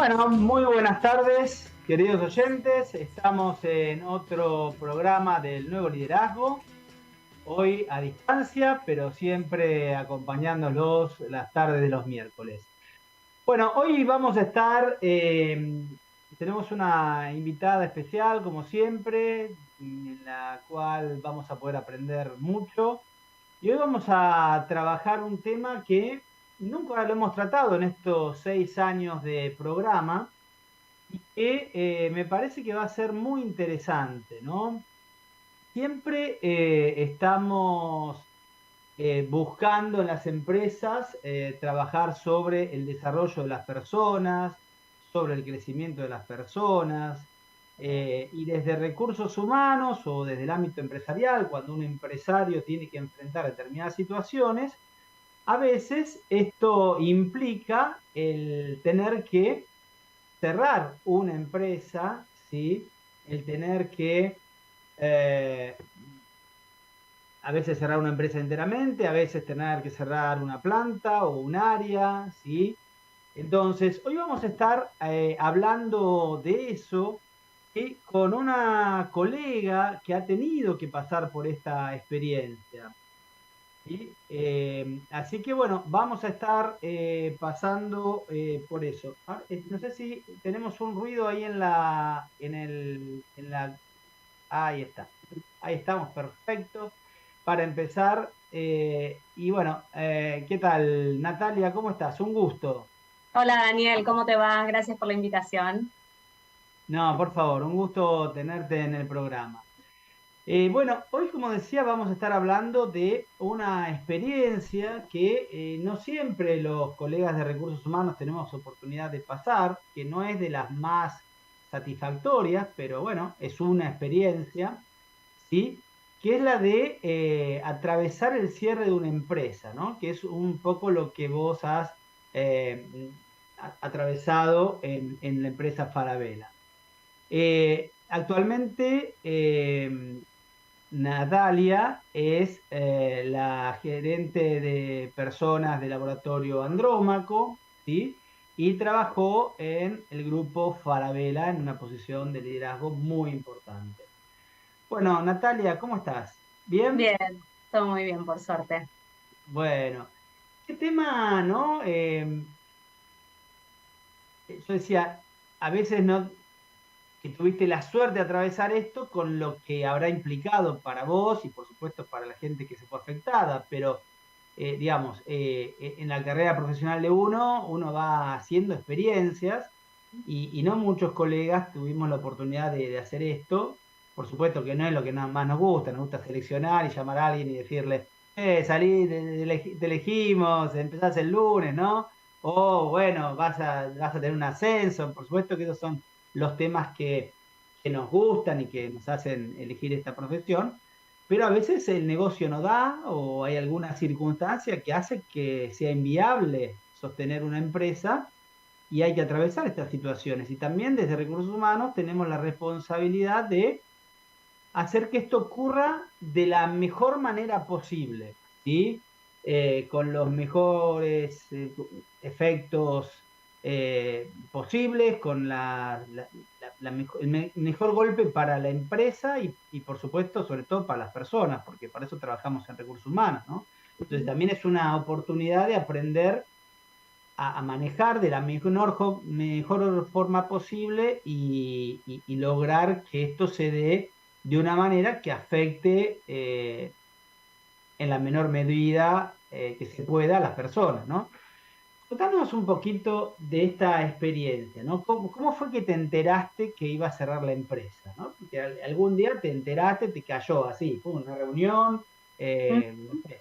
Bueno, muy buenas tardes, queridos oyentes. Estamos en otro programa del Nuevo Liderazgo. Hoy a distancia, pero siempre acompañándolos las tardes de los miércoles. Bueno, hoy vamos a estar, tenemos una invitada especial, como siempre, en la cual vamos a poder aprender mucho. Y hoy vamos a trabajar un tema que nunca lo hemos tratado en estos 6 años de programa y que me parece que va a ser muy interesante, ¿no? Siempre estamos buscando en las empresas trabajar sobre el desarrollo de las personas, sobre el crecimiento de las personas, y desde recursos humanos o desde el ámbito empresarial, cuando un empresario tiene que enfrentar determinadas situaciones, a veces esto implica el tener que cerrar una empresa, ¿sí? El tener que eh, a veces cerrar una empresa enteramente, a veces tener que cerrar una planta o un área, ¿sí? Entonces, hoy vamos a estar hablando de eso y con una colega que ha tenido que pasar por esta experiencia. ¿Sí? Así que bueno, vamos a estar pasando por eso. No sé si tenemos un ruido ahí ahí está. Ahí estamos, perfecto. Para empezar, y bueno, ¿qué tal, Natalia? ¿Cómo estás? Un gusto. Hola Daniel, ¿cómo te va? Gracias por la invitación. No, por favor, un gusto tenerte en el programa. Bueno, hoy como decía vamos a estar hablando de una experiencia que no siempre los colegas de recursos humanos tenemos oportunidad de pasar, que no es de las más satisfactorias, pero bueno, es una experiencia, ¿sí? Que es la de atravesar el cierre de una empresa, ¿no? Que es un poco lo que vos has eh, atravesado en la empresa Falabella. Actualmente, Natalia es la gerente de personas del laboratorio Andrómaco, ¿sí? Y trabajó en el grupo Falabella en una posición de liderazgo muy importante. Bueno, Natalia, ¿cómo estás? ¿Bien? Bien, todo muy bien, por suerte. Bueno, qué tema, ¿no? Yo decía, a veces no, que tuviste la suerte de atravesar esto con lo que habrá implicado para vos y por supuesto para la gente que se fue afectada, pero digamos, en la carrera profesional de uno va haciendo experiencias y no muchos colegas tuvimos la oportunidad de hacer esto. Por supuesto que no es lo que más nos gusta seleccionar y llamar a alguien y decirle, salí, te elegimos, empezás el lunes, ¿no? O bueno, vas a tener un ascenso. Por supuesto que esos son los temas que nos gustan y que nos hacen elegir esta profesión, pero a veces el negocio no da o hay alguna circunstancia que hace que sea inviable sostener una empresa y hay que atravesar estas situaciones. Y también desde recursos humanos tenemos la responsabilidad de hacer que esto ocurra de la mejor manera posible, ¿sí? Con los mejores efectos posibles, con el mejor golpe para la empresa y, por supuesto, sobre todo para las personas, porque para eso trabajamos en recursos humanos, ¿no? Entonces también es una oportunidad de aprender a manejar de la mejor forma posible y lograr que esto se dé de una manera que afecte en la menor medida que se pueda a las personas, ¿no? Contanos un poquito de esta experiencia, ¿no? ¿Cómo fue que te enteraste que iba a cerrar la empresa, ¿no? Porque algún día te enteraste, te cayó así, fue una reunión, Mm. no sé.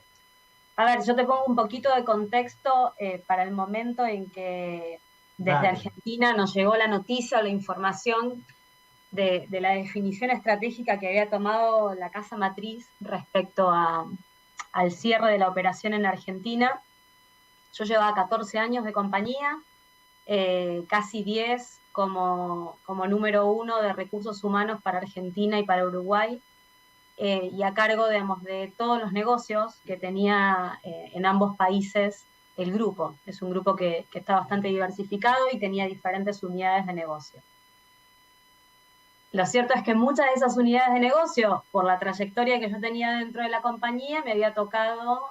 A ver, yo te pongo un poquito de contexto para el momento en que desde Dale. Argentina nos llegó la noticia o la información de la definición estratégica que había tomado la casa matriz respecto al cierre de la operación en Argentina. Yo llevaba 14 años de compañía, casi 10 como número uno de recursos humanos para Argentina y para Uruguay, y a cargo, digamos, de todos los negocios que tenía en ambos países el grupo. Es un grupo que está bastante diversificado y tenía diferentes unidades de negocio. Lo cierto es que muchas de esas unidades de negocio, por la trayectoria que yo tenía dentro de la compañía, me había tocado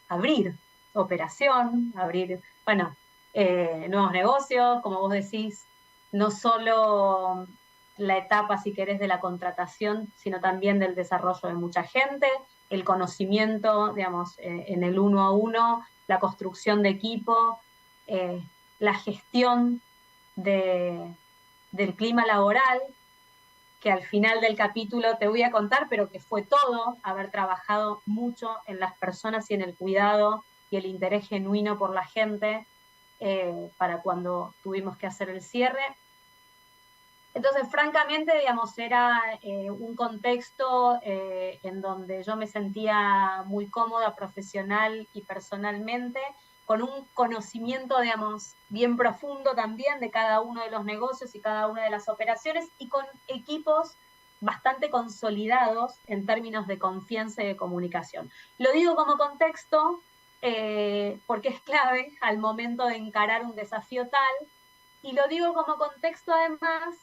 abrir operación, abrir, bueno, nuevos negocios, como vos decís, no solo la etapa, si querés, de la contratación, sino también del desarrollo de mucha gente, el conocimiento, digamos, en el uno a uno, la construcción de equipo, la gestión del clima laboral, que al final del capítulo te voy a contar, pero que fue todo haber trabajado mucho en las personas y en el cuidado y el interés genuino por la gente para cuando tuvimos que hacer el cierre. Entonces, francamente, digamos, era un contexto en donde yo me sentía muy cómoda profesional y personalmente, con un conocimiento, digamos, bien profundo también de cada uno de los negocios y cada una de las operaciones, y con equipos bastante consolidados en términos de confianza y de comunicación. Lo digo como contexto porque es clave al momento de encarar un desafío tal, y lo digo como contexto además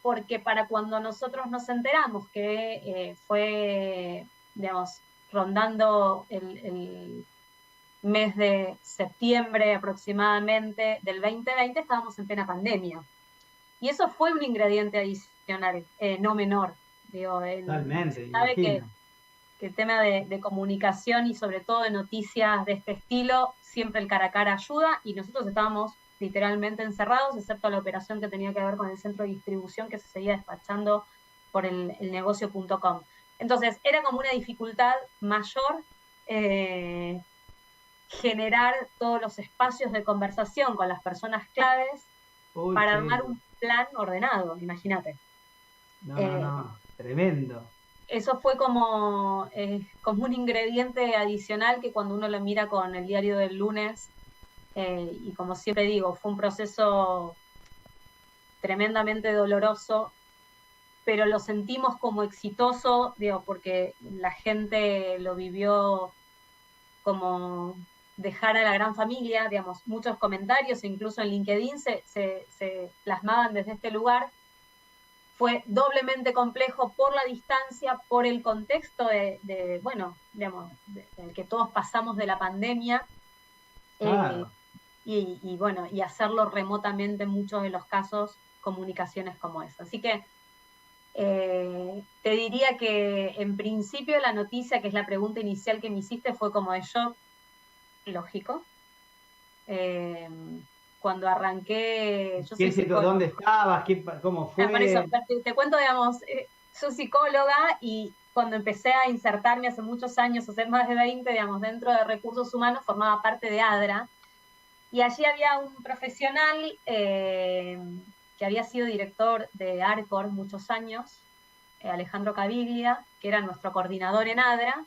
porque para cuando nosotros nos enteramos que fue, digamos, rondando el mes de septiembre aproximadamente del 2020, estábamos en plena pandemia. Y eso fue un ingrediente adicional, no menor. Digo, Totalmente, sabe imagino. que el tema de comunicación y sobre todo de noticias de este estilo, siempre el cara a cara ayuda, y nosotros estábamos literalmente encerrados, excepto la operación que tenía que ver con el centro de distribución que se seguía despachando por el negocio.com. Entonces, era como una dificultad mayor generar todos los espacios de conversación con las personas claves Uy, para sí. armar un plan ordenado, imagínate. No, tremendo. Eso fue como un ingrediente adicional que cuando uno lo mira con el diario del lunes, y como siempre digo, fue un proceso tremendamente doloroso, pero lo sentimos como exitoso, digo, porque la gente lo vivió como dejar a la gran familia, digamos, muchos comentarios, incluso en LinkedIn se plasmaban desde este lugar. Fue doblemente complejo por la distancia, por el contexto bueno, digamos, del que todos pasamos de la pandemia, Claro. bueno, y hacerlo remotamente en muchos de los casos, comunicaciones como esa. Así que te diría que en principio la noticia, que es la pregunta inicial que me hiciste, fue como de shock, lógico. Eh, Cuando arranqué, yo soy psicóloga. ¿Dónde estabas? ¿Cómo Por eso, fue? te cuento, digamos, soy psicóloga y cuando empecé a insertarme hace muchos años, hace más de 20, digamos, dentro de recursos humanos, formaba parte de ADRA, y allí había un profesional que había sido director de ARCOR muchos años, Alejandro Caviglia, que era nuestro coordinador en ADRA,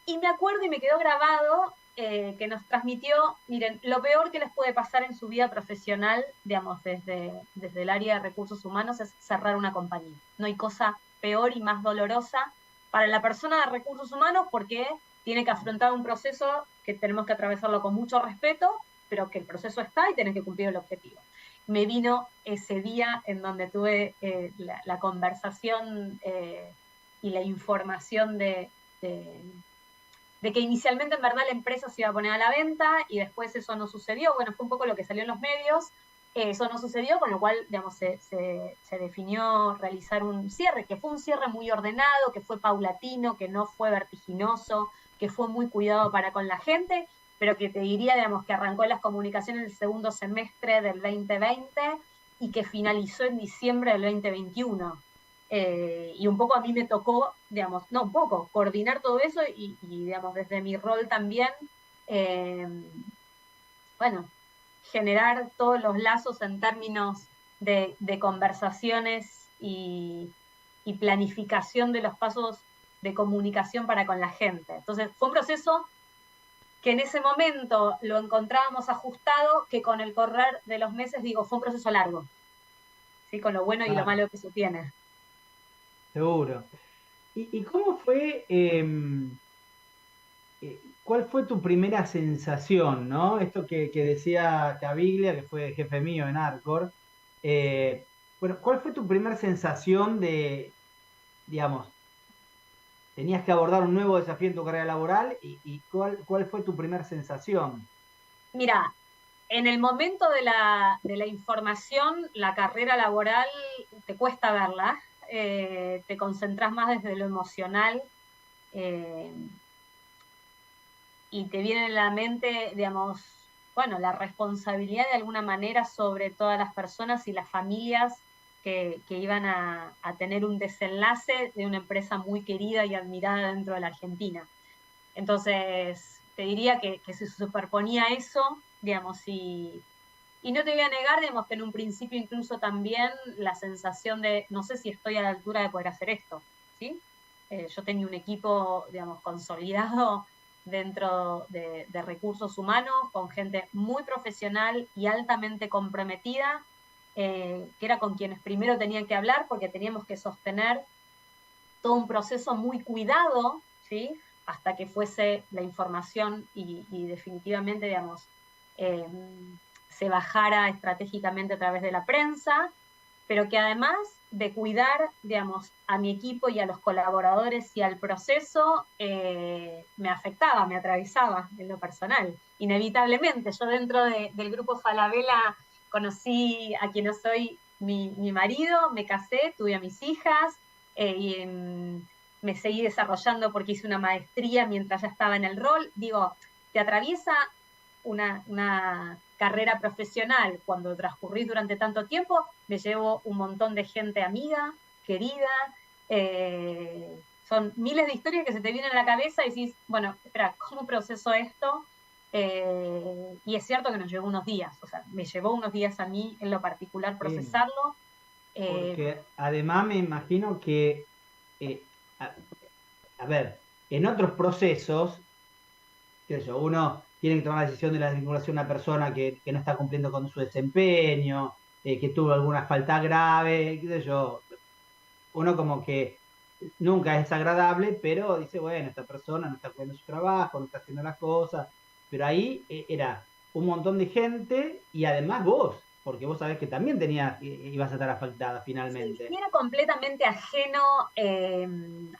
y me acuerdo y me quedó grabado que nos transmitió, miren, lo peor que les puede pasar en su vida profesional, digamos, desde el área de recursos humanos, es cerrar una compañía. No hay cosa peor y más dolorosa para la persona de recursos humanos porque tiene que afrontar un proceso que tenemos que atravesarlo con mucho respeto, pero que el proceso está y tenés que cumplir el objetivo. Me vino ese día en donde tuve la conversación y la información de que inicialmente en verdad la empresa se iba a poner a la venta y después eso no sucedió. Bueno, fue un poco lo que salió en los medios. Eso no sucedió, con lo cual, digamos, se definió realizar un cierre, que fue un cierre muy ordenado, que fue paulatino, que no fue vertiginoso, que fue muy cuidado para con la gente, pero que te diría, digamos, que arrancó en las comunicaciones el segundo semestre del 2020 y que finalizó en diciembre del 2021. Y un poco a mí me tocó, digamos, no un poco, coordinar todo eso y digamos, desde mi rol también, eh, bueno, generar todos los lazos en términos de conversaciones y planificación de los pasos de comunicación para con la gente. Entonces, fue un proceso que en ese momento lo encontrábamos ajustado, que con el correr de los meses, digo, fue un proceso largo, ¿sí? Con lo bueno y lo Claro, malo que se tiene. seguro. ¿Y cómo fue ¿cuál fue tu primera sensación, ¿no? Esto que decía Caviglia, que fue jefe mío en Arcor. Bueno, ¿cuál fue tu primera sensación de, digamos, tenías que abordar un nuevo desafío en tu carrera laboral y cuál fue tu primera sensación? Mira, en el momento de la información, la carrera laboral te cuesta verla, te concentras más desde lo emocional eh, y te viene en la mente, digamos, bueno, la responsabilidad de alguna manera sobre todas las personas y las familias que iban a tener un desenlace de una empresa muy querida y admirada dentro de la Argentina. Entonces, te diría que se superponía eso, digamos, y no te voy a negar, digamos, que en un principio incluso también la sensación de, no sé si estoy a la altura de poder hacer esto, ¿sí? Yo tenía un equipo, digamos, consolidado dentro de recursos humanos, con gente muy profesional y altamente comprometida, que era con quienes primero tenían que hablar porque teníamos que sostener todo un proceso muy cuidado, ¿sí? Hasta que fuese la información y definitivamente, digamos, eh, se bajara estratégicamente a través de la prensa, pero que además de cuidar, digamos, a mi equipo y a los colaboradores y al proceso, me afectaba, me atravesaba en lo personal, inevitablemente. Yo dentro del grupo Falabella conocí a quien soy mi marido, me casé, tuve a mis hijas, y me seguí desarrollando porque hice una maestría mientras ya estaba en el rol. Digo, te atraviesa una carrera profesional cuando transcurrís durante tanto tiempo, me llevo un montón de gente amiga, querida, son miles de historias que se te vienen a la cabeza y decís, bueno, espera, ¿cómo proceso esto? Y es cierto que nos llevó unos días, o sea, me llevó unos días a mí en lo particular Sí, procesarlo. Eh, porque además me imagino que, eh, a, a ver, en otros procesos, qué sé yo, uno tiene que tomar la decisión de la desvinculación de una persona que no está cumpliendo con su desempeño, que tuvo alguna falta grave, qué sé yo, uno como que nunca es agradable, pero dice, bueno, esta persona no está cumpliendo su trabajo, no está haciendo las cosas, pero ahí era un montón de gente y además vos, porque vos sabés que también tenías, ibas a estar afectada Sí, finalmente. y era completamente ajeno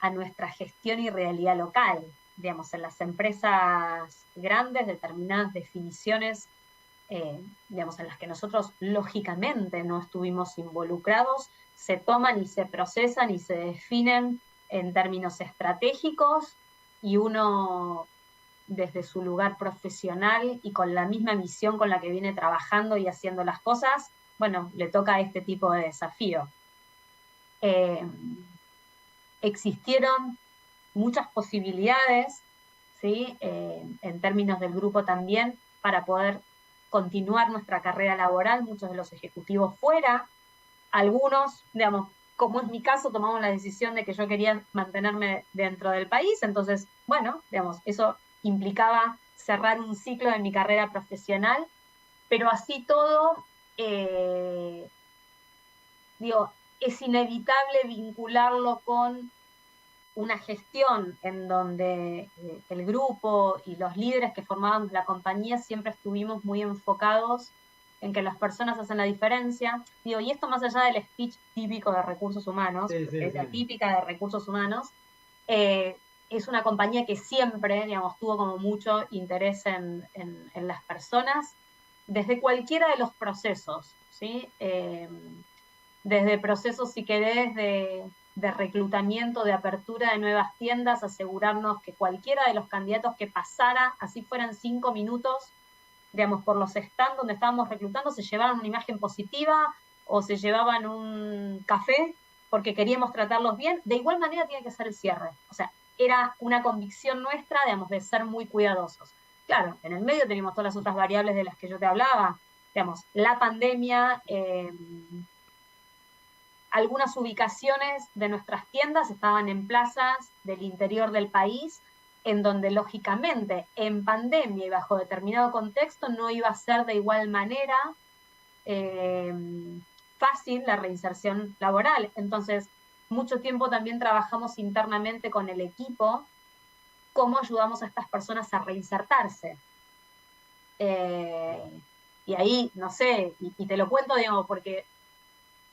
a nuestra gestión y realidad local. Digamos, en las empresas grandes, determinadas definiciones, digamos, en las que nosotros lógicamente no estuvimos involucrados, se toman y se procesan y se definen en términos estratégicos y uno desde su lugar profesional y con la misma misión con la que viene trabajando y haciendo las cosas, bueno, le toca este tipo de desafío. Eh, Existieron muchas posibilidades, ¿sí? En términos del grupo también, para poder continuar nuestra carrera laboral, muchos de los ejecutivos fuera, algunos, digamos, como es mi caso, tomamos la decisión de que yo quería mantenerme dentro del país, entonces, bueno, digamos, eso implicaba cerrar un ciclo de mi carrera profesional, pero así todo, digo, es inevitable vincularlo con una gestión en donde el grupo y los líderes que formábamos la compañía siempre estuvimos muy enfocados en que las personas hacen la diferencia. Digo, y esto más allá del speech típico de recursos humanos, Sí, sí, porque es la sí. típica de recursos humanos, es una compañía que siempre, digamos, tuvo como mucho interés en las personas desde cualquiera de los procesos, ¿sí? Desde procesos, si querés, de reclutamiento, de apertura de nuevas tiendas, asegurarnos que cualquiera de los candidatos que pasara, así fueran 5 minutos, digamos, por los stands donde estábamos reclutando, se llevaban una imagen positiva o se llevaban un café porque queríamos tratarlos bien. De igual manera tiene que ser el cierre. O sea, era una convicción nuestra, digamos, de ser muy cuidadosos. Claro, en el medio teníamos todas las otras variables de las que yo te hablaba, digamos, la pandemia, algunas ubicaciones de nuestras tiendas estaban en plazas del interior del país, en donde lógicamente en pandemia y bajo determinado contexto no iba a ser de igual manera eh, fácil la reinserción laboral. Entonces, mucho tiempo también trabajamos internamente con el equipo cómo ayudamos a estas personas a reinsertarse. Y ahí, no sé, y te lo cuento, digamos, porque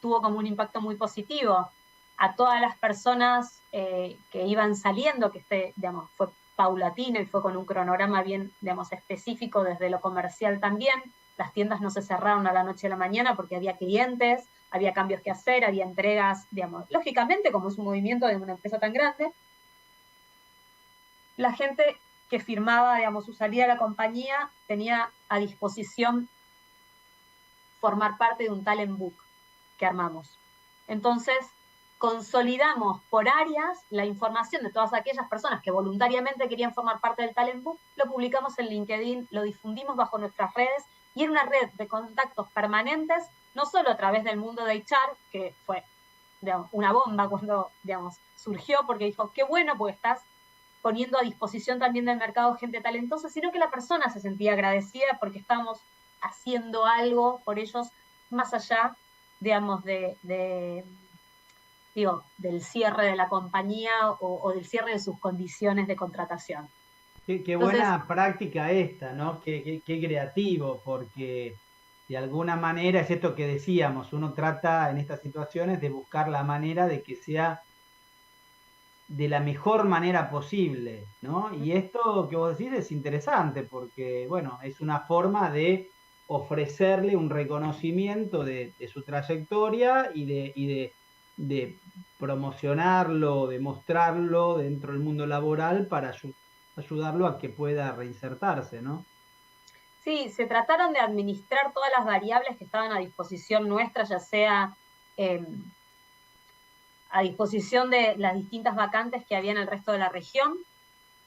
tuvo como un impacto muy positivo a todas las personas que iban saliendo, que digamos, fue paulatino y fue con un cronograma bien, digamos, específico desde lo comercial también. Las tiendas no se cerraron a la noche a la mañana porque había clientes, había cambios que hacer, había entregas, digamos, lógicamente, como es un movimiento de una empresa tan grande, la gente que firmaba, digamos, su salida de la compañía tenía a disposición formar parte de un talent book que armamos. Entonces, consolidamos por áreas la información de todas aquellas personas que voluntariamente querían formar parte del Talent Book, lo publicamos en LinkedIn, lo difundimos bajo nuestras redes, y era una red de contactos permanentes, no solo a través del mundo de HR, que fue, digamos, una bomba cuando, digamos, surgió, porque dijo, qué bueno, porque estás poniendo a disposición también del mercado gente talentosa, sino que la persona se sentía agradecida porque estábamos haciendo algo por ellos más allá, digamos, del cierre de la compañía o del cierre de sus condiciones de contratación. Qué buena práctica esta, ¿no? Qué creativo, porque de alguna manera es esto que decíamos, uno trata en estas situaciones de buscar la manera de que sea de la mejor manera posible, ¿no? Y esto que vos decís es interesante porque, bueno, es una forma de ofrecerle un reconocimiento de su trayectoria y de promocionarlo, de mostrarlo dentro del mundo laboral para ayudarlo a que pueda reinsertarse, ¿no? Sí, se trataron de administrar todas las variables que estaban a disposición nuestra, ya sea a disposición de las distintas vacantes que había en el resto de la región,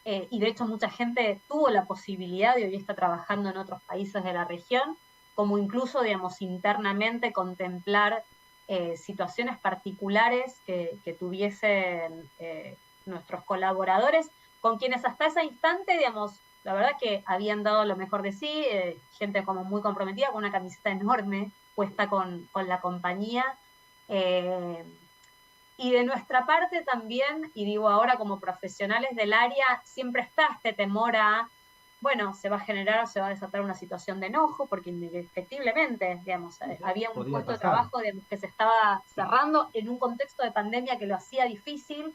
y de hecho mucha gente tuvo la posibilidad de hoy está trabajando en otros países de la región, como incluso, digamos, internamente contemplar situaciones particulares que tuviesen nuestros colaboradores, con quienes hasta ese instante, digamos, la verdad que habían dado lo mejor de sí, gente como muy comprometida, con una camiseta enorme puesta con la compañía. Y de nuestra parte también, y digo ahora como profesionales del área, siempre está este temor a, bueno, se va a generar o se va a desatar una situación de enojo, porque indefectiblemente, digamos, había un puesto de trabajo, digamos, que se estaba cerrando en un contexto de pandemia que lo hacía difícil,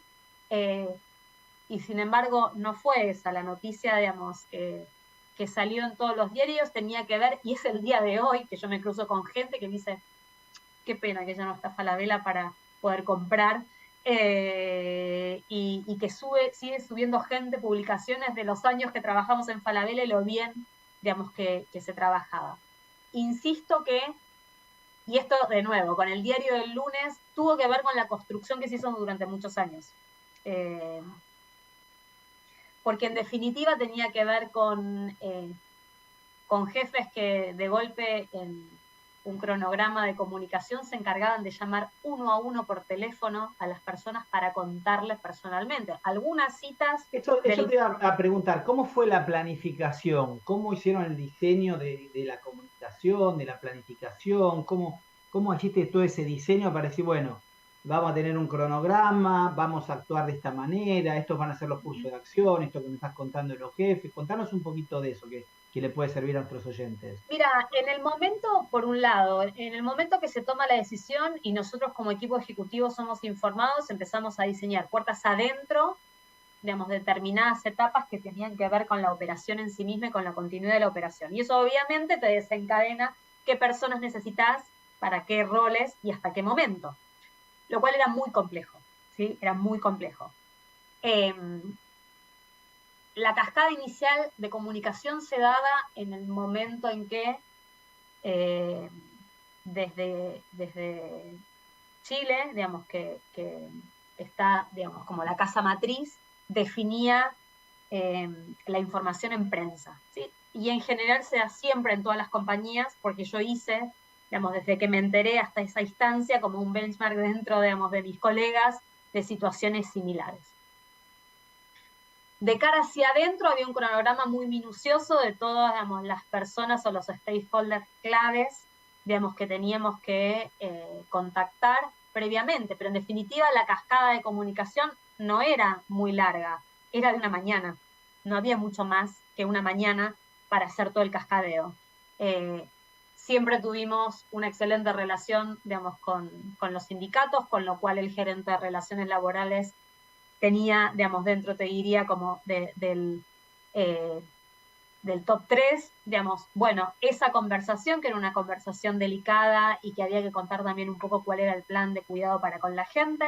y sin embargo no fue esa la noticia, digamos, que salió en todos los diarios, tenía que ver, y es el día de hoy que yo me cruzo con gente que me dice, qué pena que ya no está Falabella para poder comprar, y que sigue subiendo gente publicaciones de los años que trabajamos en Falabella y lo bien, digamos, que se trabajaba. Insisto que, y esto de nuevo, con el diario del lunes, tuvo que ver con la construcción que se hizo durante muchos años. Porque en definitiva tenía que ver con jefes que de golpe en un cronograma de comunicación se encargaban de llamar uno a uno por teléfono a las personas para contarles personalmente. Algunas citas... Eso te iba a preguntar, ¿cómo fue la planificación? ¿Cómo hicieron el diseño de la comunicación, de la planificación? ¿Cómo hiciste todo ese diseño para decir, bueno, vamos a tener un cronograma, vamos a actuar de esta manera, estos van a ser los cursos de acción, esto que me estás contando de los jefes? Contanos un poquito de eso que le puede servir a nuestros oyentes. Mira, en el momento, por un lado, en el momento que se toma la decisión y nosotros como equipo ejecutivo somos informados, empezamos a diseñar puertas adentro, digamos, determinadas etapas que tenían que ver con la operación en sí misma y con la continuidad de la operación. Y eso obviamente te desencadena qué personas necesitas, para qué roles y hasta qué momento, lo cual era muy complejo, ¿sí? Era muy complejo. La cascada inicial de comunicación se daba en el momento en que desde Chile, digamos, que está, digamos, como la casa matriz, definía la información en prensa, ¿sí? Y en general se da siempre en todas las compañías, porque yo hice, digamos, desde que me enteré hasta esa instancia, como un benchmark dentro, digamos, de mis colegas de situaciones similares. De cara hacia adentro había un cronograma muy minucioso de todas, digamos, las personas o los stakeholders claves, digamos, que teníamos que contactar previamente, pero en definitiva la cascada de comunicación no era muy larga, era de una mañana. no había mucho más que una mañana para hacer todo el cascadeo. Siempre tuvimos una excelente relación, digamos, con los sindicatos, con lo cual el gerente de relaciones laborales tenía, digamos, dentro, te diría, como del top 3, digamos, bueno, esa conversación, que era una conversación delicada y que había que contar también un poco cuál era el plan de cuidado para con la gente.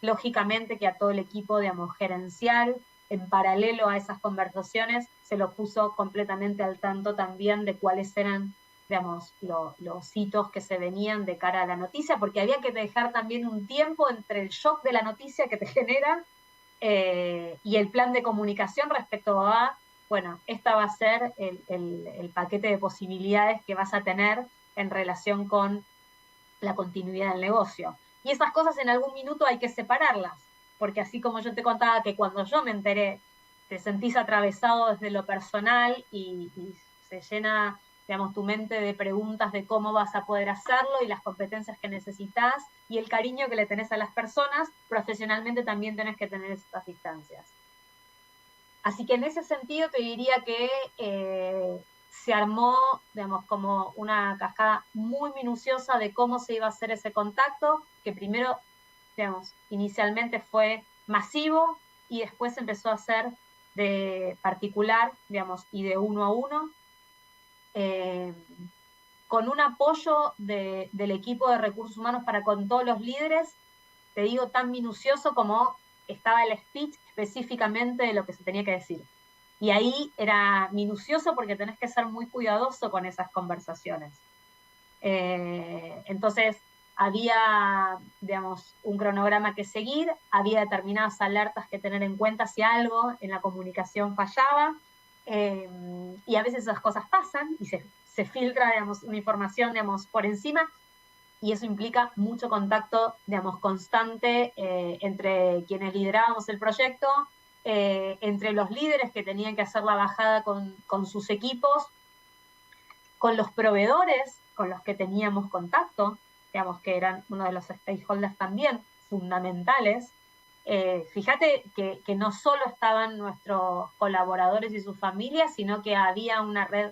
Lógicamente que a todo el equipo, digamos, gerencial, en paralelo a esas conversaciones, se lo puso completamente al tanto también de cuáles eran, digamos, los hitos que se venían de cara a la noticia, porque había que dejar también un tiempo entre el shock de la noticia que te genera y el plan de comunicación respecto a, bueno, esta va a ser el paquete de posibilidades que vas a tener en relación con la continuidad del negocio. Y esas cosas en algún minuto hay que separarlas, porque así como yo te contaba que cuando yo me enteré, te sentís atravesado desde lo personal y se llena, digamos, tu mente de preguntas de cómo vas a poder hacerlo y las competencias que necesitas y el cariño que le tenés a las personas, profesionalmente también tenés que tener estas distancias. Así que en ese sentido te diría que se armó, digamos, como una cascada muy minuciosa de cómo se iba a hacer ese contacto, que primero, digamos, inicialmente fue masivo y después empezó a ser de particular, digamos, y de uno a uno, con un apoyo del equipo de recursos humanos para con todos los líderes, te digo, tan minucioso como estaba el speech específicamente de lo que se tenía que decir. Y ahí era minucioso porque tenés que ser muy cuidadoso con esas conversaciones. Entonces, había, digamos, un cronograma que seguir, había determinadas alertas que tener en cuenta si algo en la comunicación fallaba, y a veces esas cosas pasan y se filtra, digamos, una información, digamos, por encima, y eso implica mucho contacto, digamos, constante entre quienes liderábamos el proyecto, entre los líderes que tenían que hacer la bajada con sus equipos, con los proveedores con los que teníamos contacto, digamos que eran uno de los stakeholders también fundamentales. Fíjate que no solo estaban nuestros colaboradores y sus familias, sino que había una red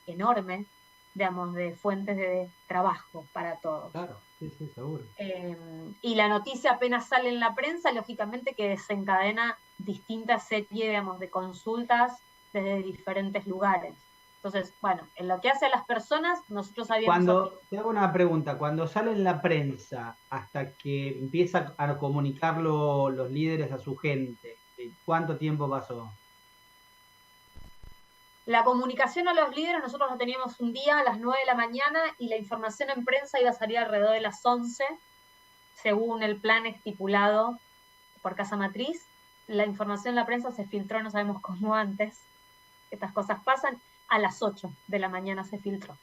enorme, digamos, de fuentes de trabajo para todos. Claro, sí, sí, seguro. Y la noticia apenas sale en la prensa, lógicamente que desencadena distintas series, digamos, de consultas desde diferentes lugares. Entonces, bueno, en lo que hace a las personas, nosotros habíamos... Te hago una pregunta, cuando sale en la prensa hasta que empieza a comunicarlo los líderes a su gente, ¿cuánto tiempo pasó? La comunicación a los líderes, nosotros la teníamos un día a las 9 de la mañana y la información en prensa iba a salir alrededor de las 11, según el plan estipulado por Casa Matriz. La información en la prensa se filtró, no sabemos cómo antes, estas cosas pasan, a las 8 de la mañana se filtró.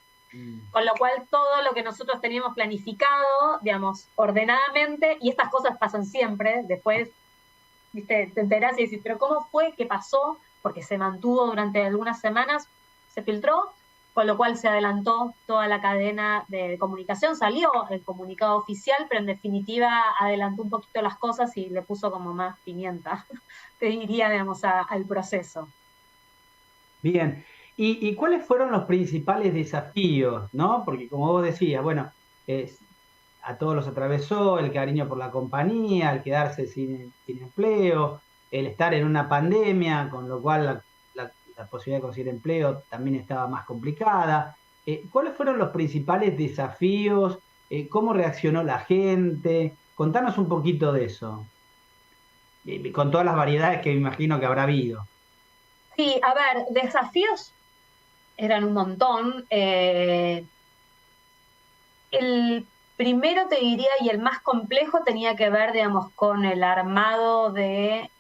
Con lo cual todo lo que nosotros teníamos planificado, digamos, ordenadamente, y estas cosas pasan siempre, después, viste, te enterás y decís, pero ¿cómo fue? ¿Qué pasó? Porque se mantuvo durante algunas semanas, se filtró, con lo cual se adelantó toda la cadena de comunicación, salió el comunicado oficial, pero en definitiva adelantó un poquito las cosas y le puso como más pimienta, te diría, digamos, al proceso. Bien, ¿y cuáles fueron los principales desafíos, no? Porque como vos decías, bueno, a todos los atravesó el cariño por la compañía, el quedarse sin empleo, el estar en una pandemia, con lo cual la posibilidad de conseguir empleo también estaba más complicada. ¿Cuáles fueron los principales desafíos? ¿Cómo reaccionó la gente? Contanos un poquito de eso, con todas las variedades que me imagino que habrá habido. Sí, a ver, desafíos eran un montón. El primero te diría, y el más complejo, tenía que ver, digamos, con el armado de...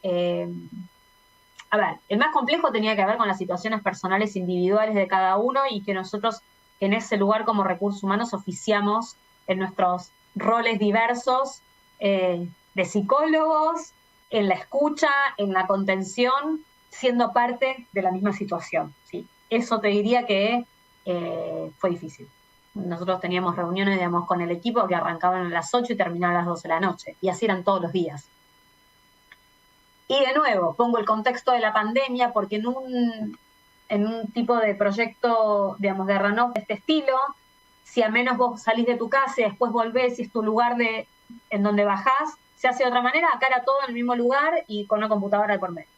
a ver, el más complejo tenía que ver con las situaciones personales individuales de cada uno y que nosotros en ese lugar como recursos humanos oficiamos en nuestros roles diversos de psicólogos, en la escucha, en la contención, siendo parte de la misma situación. ¿Sí? Eso te diría que fue difícil. Nosotros teníamos reuniones, digamos, con el equipo que arrancaban a las 8 y terminaban a las 12 de la noche, y así eran todos los días. Y de nuevo, pongo el contexto de la pandemia, porque en un tipo de proyecto, digamos, de runoff de este estilo, si a menos vos salís de tu casa y después volvés y es tu lugar en donde bajás, se hace de otra manera, acá era todo en el mismo lugar y con una computadora de por medio.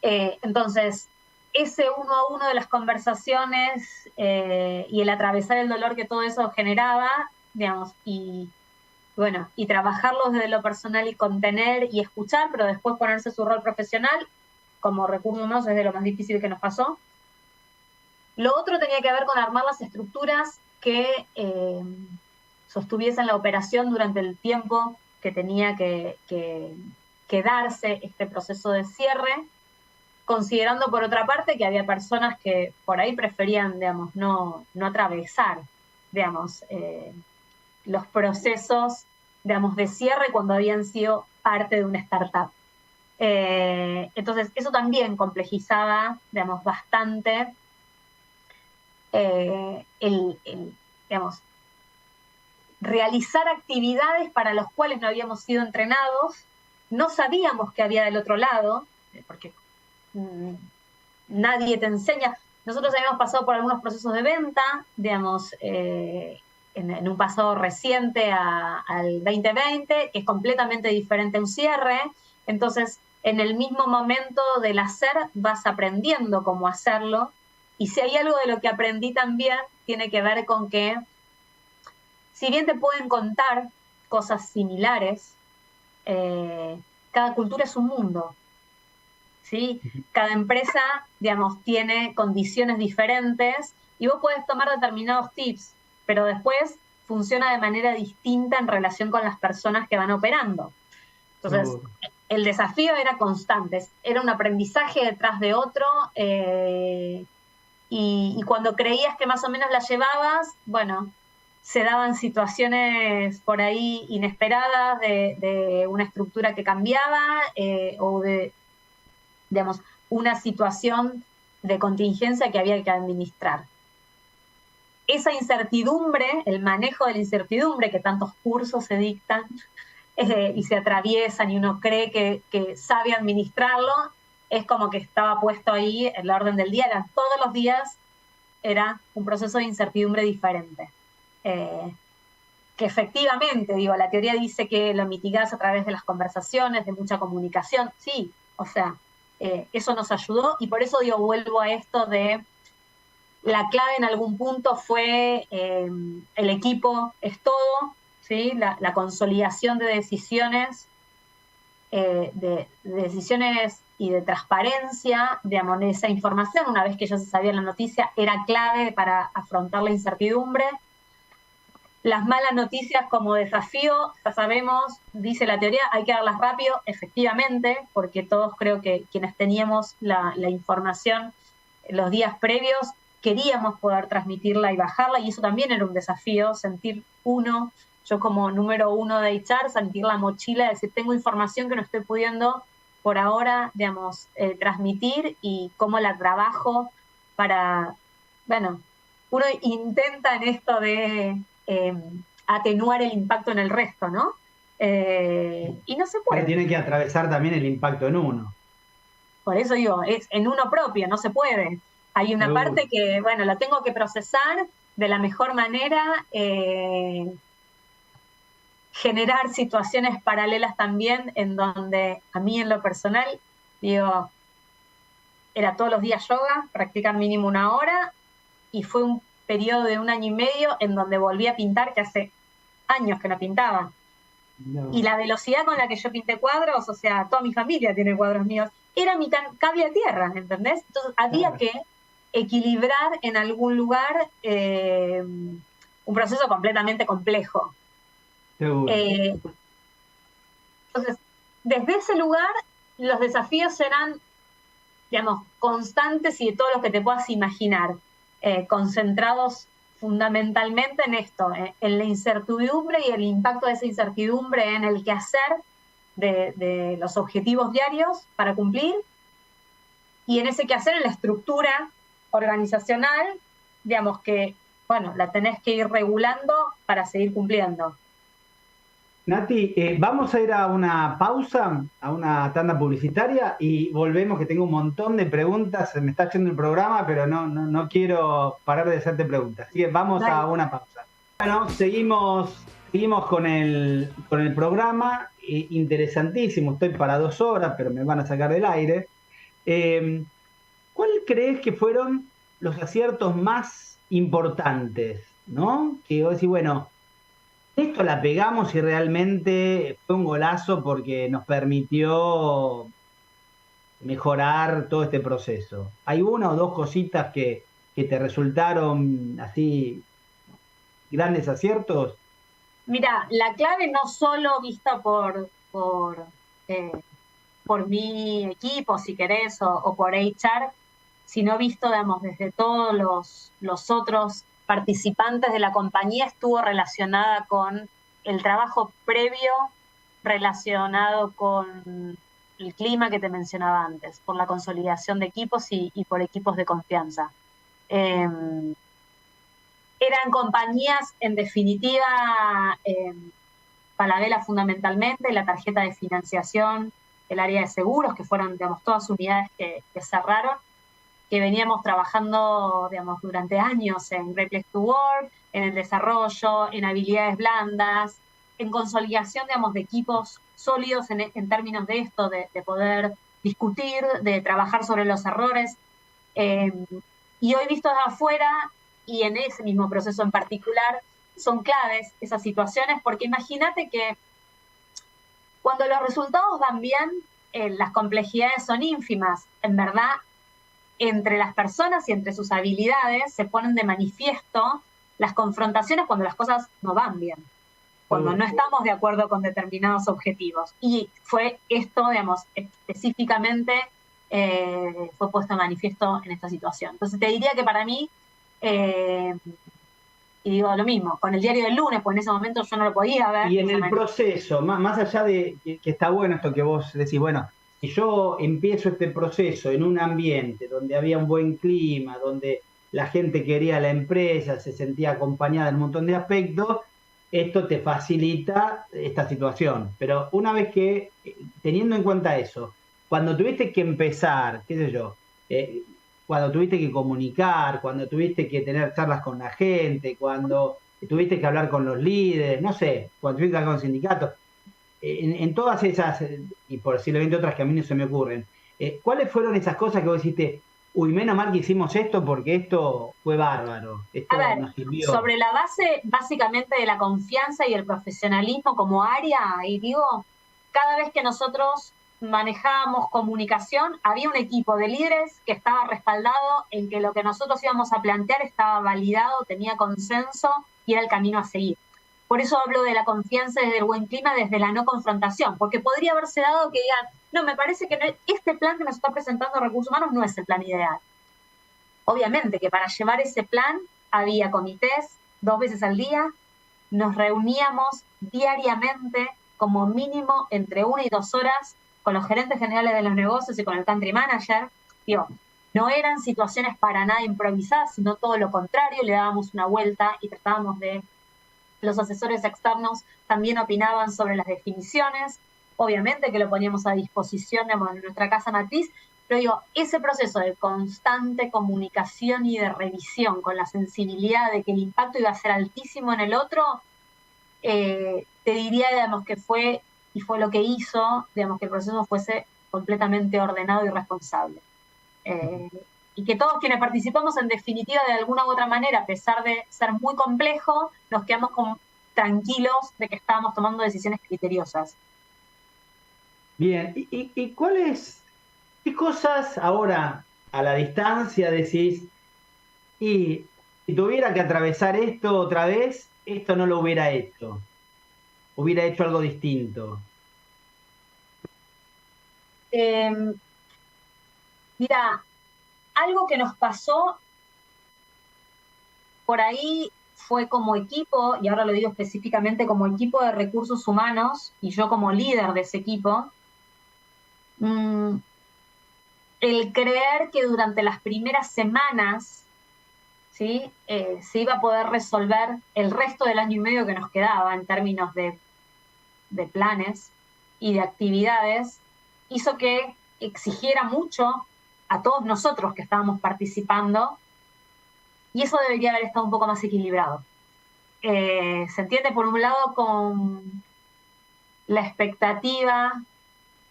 Entonces, ese uno a uno de las conversaciones y el atravesar el dolor que todo eso generaba, digamos, y bueno, y trabajarlo desde lo personal y contener y escuchar, pero después ponerse su rol profesional, como recursos humanos es de lo más difícil que nos pasó. Lo otro tenía que ver con armar las estructuras que sostuviesen la operación durante el tiempo que tenía que darse este proceso de cierre, considerando por otra parte que había personas que por ahí preferían, digamos, no atravesar, digamos, los procesos, digamos, de cierre cuando habían sido parte de una startup. Entonces, eso también complejizaba, digamos, bastante digamos, realizar actividades para las cuales no habíamos sido entrenados, no sabíamos qué había del otro lado, porque nadie te enseña. Nosotros habíamos pasado por algunos procesos de venta, digamos, en un pasado reciente al 2020, que es completamente diferente a un cierre. Entonces, en el mismo momento del hacer, vas aprendiendo cómo hacerlo. Y si hay algo de lo que aprendí también, tiene que ver con que, si bien te pueden contar cosas similares, cada cultura es un mundo, ¿sí? Cada empresa, digamos, tiene condiciones diferentes y vos podés tomar determinados tips, pero después funciona de manera distinta en relación con las personas que van operando. Entonces, el desafío era constante, era un aprendizaje detrás de otro, y cuando creías que más o menos la llevabas, bueno, se daban situaciones por ahí inesperadas de una estructura que cambiaba o de, digamos, una situación de contingencia que había que administrar. Esa incertidumbre, el manejo de la incertidumbre, que tantos cursos se dictan y se atraviesan y uno cree que sabe administrarlo, es como que estaba puesto ahí en la orden del día, eran todos los días, era un proceso de incertidumbre diferente. Que efectivamente, digo, la teoría dice que lo mitigás a través de las conversaciones, de mucha comunicación, sí, o sea, eso nos ayudó y por eso, digo, vuelvo a esto de la clave en algún punto fue el equipo es todo, ¿sí? La consolidación de decisiones, de decisiones y de transparencia, digamos, de esa información, una vez que ya se sabía la noticia, era clave para afrontar la incertidumbre. Las malas noticias como desafío, ya sabemos, dice la teoría, hay que darlas rápido, efectivamente, porque todos creo que quienes teníamos la información los días previos, queríamos poder transmitirla y bajarla, y eso también era un desafío, sentir yo como número uno de HR, sentir la mochila, de decir, tengo información que no estoy pudiendo por ahora, digamos, transmitir y cómo la trabajo para, bueno, uno intenta en esto de atenuar el impacto en el resto, ¿no? Y no se puede. Pero tiene que atravesar también el impacto en uno. Por eso digo, es en uno propio, no se puede. Hay una parte que, bueno, la tengo que procesar de la mejor manera, generar situaciones paralelas también en donde a mí en lo personal, digo, era todos los días yoga, practicar mínimo 1 hora, y fue un periodo de 1 año y medio en donde volví a pintar, que hace años que no pintaba. No. Y la velocidad con la que yo pinté cuadros, o sea, toda mi familia tiene cuadros míos, era mi cable a tierra, ¿entendés? Entonces había que equilibrar en algún lugar un proceso completamente complejo. Entonces, desde ese lugar, los desafíos serán, digamos, constantes y de todos los que te puedas imaginar, concentrados fundamentalmente en esto, en la incertidumbre y el impacto de esa incertidumbre en el quehacer de los objetivos diarios para cumplir, y en ese quehacer en la estructura organizacional, digamos que, bueno, la tenés que ir regulando para seguir cumpliendo. Nati, vamos a ir a una pausa, a una tanda publicitaria y volvemos, que tengo un montón de preguntas. Se me está haciendo el programa, pero no quiero parar de hacerte preguntas. Así que vamos a Dale. una pausa. Bueno, seguimos con el programa. Interesantísimo, estoy para 2 horas, pero me van a sacar del aire. Eh, ¿Cuál crees que fueron los aciertos más importantes? ¿No? Que vos decís, bueno, esto la pegamos y realmente fue un golazo porque nos permitió mejorar todo este proceso. ¿Hay una o dos cositas que te resultaron así grandes aciertos? Mira, la clave no solo vista eh, por mi equipo, si querés, o por HR, sino visto, digamos, desde todos los otros participantes de la compañía, estuvo relacionada con el trabajo previo relacionado con el clima que te mencionaba antes, por la consolidación de equipos y por equipos de confianza. Eran compañías, en definitiva, Falabella fundamentalmente, la tarjeta de financiación, el área de seguros, que fueron, digamos, todas unidades que cerraron, que veníamos trabajando, digamos, durante años en Great Place to Work, en el desarrollo, en habilidades blandas, en consolidación, digamos, de equipos sólidos en términos de esto, de poder discutir, de trabajar sobre los errores. Y hoy visto de afuera, y en ese mismo proceso en particular, son claves esas situaciones, porque imagínate que cuando los resultados van bien, las complejidades son ínfimas. En verdad, entre las personas y entre sus habilidades se ponen de manifiesto las confrontaciones cuando las cosas no van bien, cuando no estamos de acuerdo con determinados objetivos. Y fue esto, digamos, específicamente fue puesto de manifiesto en esta situación. Entonces te diría que para mí, y digo lo mismo, con el diario del lunes, pues en ese momento yo no lo podía ver. Y en el proceso, más allá de que está bueno esto que vos decís, bueno, si yo empiezo este proceso en un ambiente donde había un buen clima, donde la gente quería la empresa, se sentía acompañada en un montón de aspectos, esto te facilita esta situación. Pero una vez que, teniendo en cuenta eso, cuando tuviste que empezar, qué sé yo, cuando tuviste que comunicar, cuando tuviste que tener charlas con la gente, cuando tuviste que hablar con los líderes, no sé, cuando tuviste que hablar con sindicatos, en todas esas, y posiblemente otras que a mí no se me ocurren, ¿cuáles fueron esas cosas que vos dijiste, uy, menos mal que hicimos esto porque esto fue bárbaro, esto A ver, nos sirvió? sobre la base básicamente de la confianza y el profesionalismo como área, y digo, cada vez que nosotros manejábamos comunicación, había un equipo de líderes que estaba respaldado en que lo que nosotros íbamos a plantear estaba validado, tenía consenso y era el camino a seguir. Por eso hablo de la confianza desde el buen clima, desde la no confrontación, porque podría haberse dado que digan, no, me parece que este plan que nos está presentando Recursos Humanos no es el plan ideal. Obviamente que para llevar ese plan había comités 2 veces al día, nos reuníamos diariamente, como mínimo entre 1 y 2 horas, con los gerentes generales de los negocios y con el country manager. Digo, no eran situaciones para nada improvisadas, sino todo lo contrario, le dábamos una vuelta y tratábamos de... Los asesores externos también opinaban sobre las definiciones, obviamente que lo poníamos a disposición de nuestra casa matriz, pero digo, ese proceso de constante comunicación y de revisión con la sensibilidad de que el impacto iba a ser altísimo en el otro, te diría, digamos, que fue, y fue lo que hizo, digamos, que el proceso fuese completamente ordenado y responsable. Y que todos quienes participamos, en definitiva, de alguna u otra manera, a pesar de ser muy complejo, nos quedamos tranquilos de que estábamos tomando decisiones criteriosas. Bien, ¿y qué cosas ahora a la distancia decís, y si tuviera que atravesar esto otra vez, esto no lo hubiera hecho algo distinto? Mira, algo que nos pasó por ahí fue como equipo, y ahora lo digo específicamente como equipo de recursos humanos, y yo como líder de ese equipo, el creer que durante las primeras semanas, ¿sí? Se iba a poder resolver el resto del año y medio que nos quedaba en términos de de planes y de actividades, hizo que exigiera mucho a todos nosotros que estábamos participando, y eso debería haber estado un poco más equilibrado. Se entiende, por un lado, con la expectativa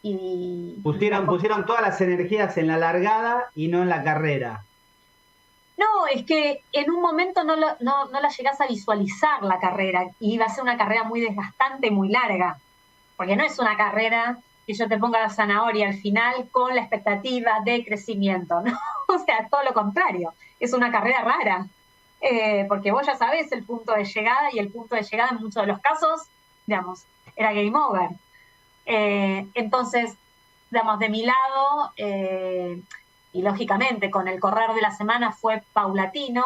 y... Pusieron todas las energías en la largada y no en la carrera. No, es que en un momento no la llegás a visualizar la carrera, y iba a ser una carrera muy desgastante, muy larga, porque no es una carrera que yo te ponga la zanahoria al final con la expectativa de crecimiento, ¿no? O sea, todo lo contrario, es una carrera rara, porque vos ya sabés el punto de llegada, y el punto de llegada en muchos de los casos, digamos, era game over. Entonces, digamos, de mi lado, y lógicamente con el correr de la semana fue paulatino,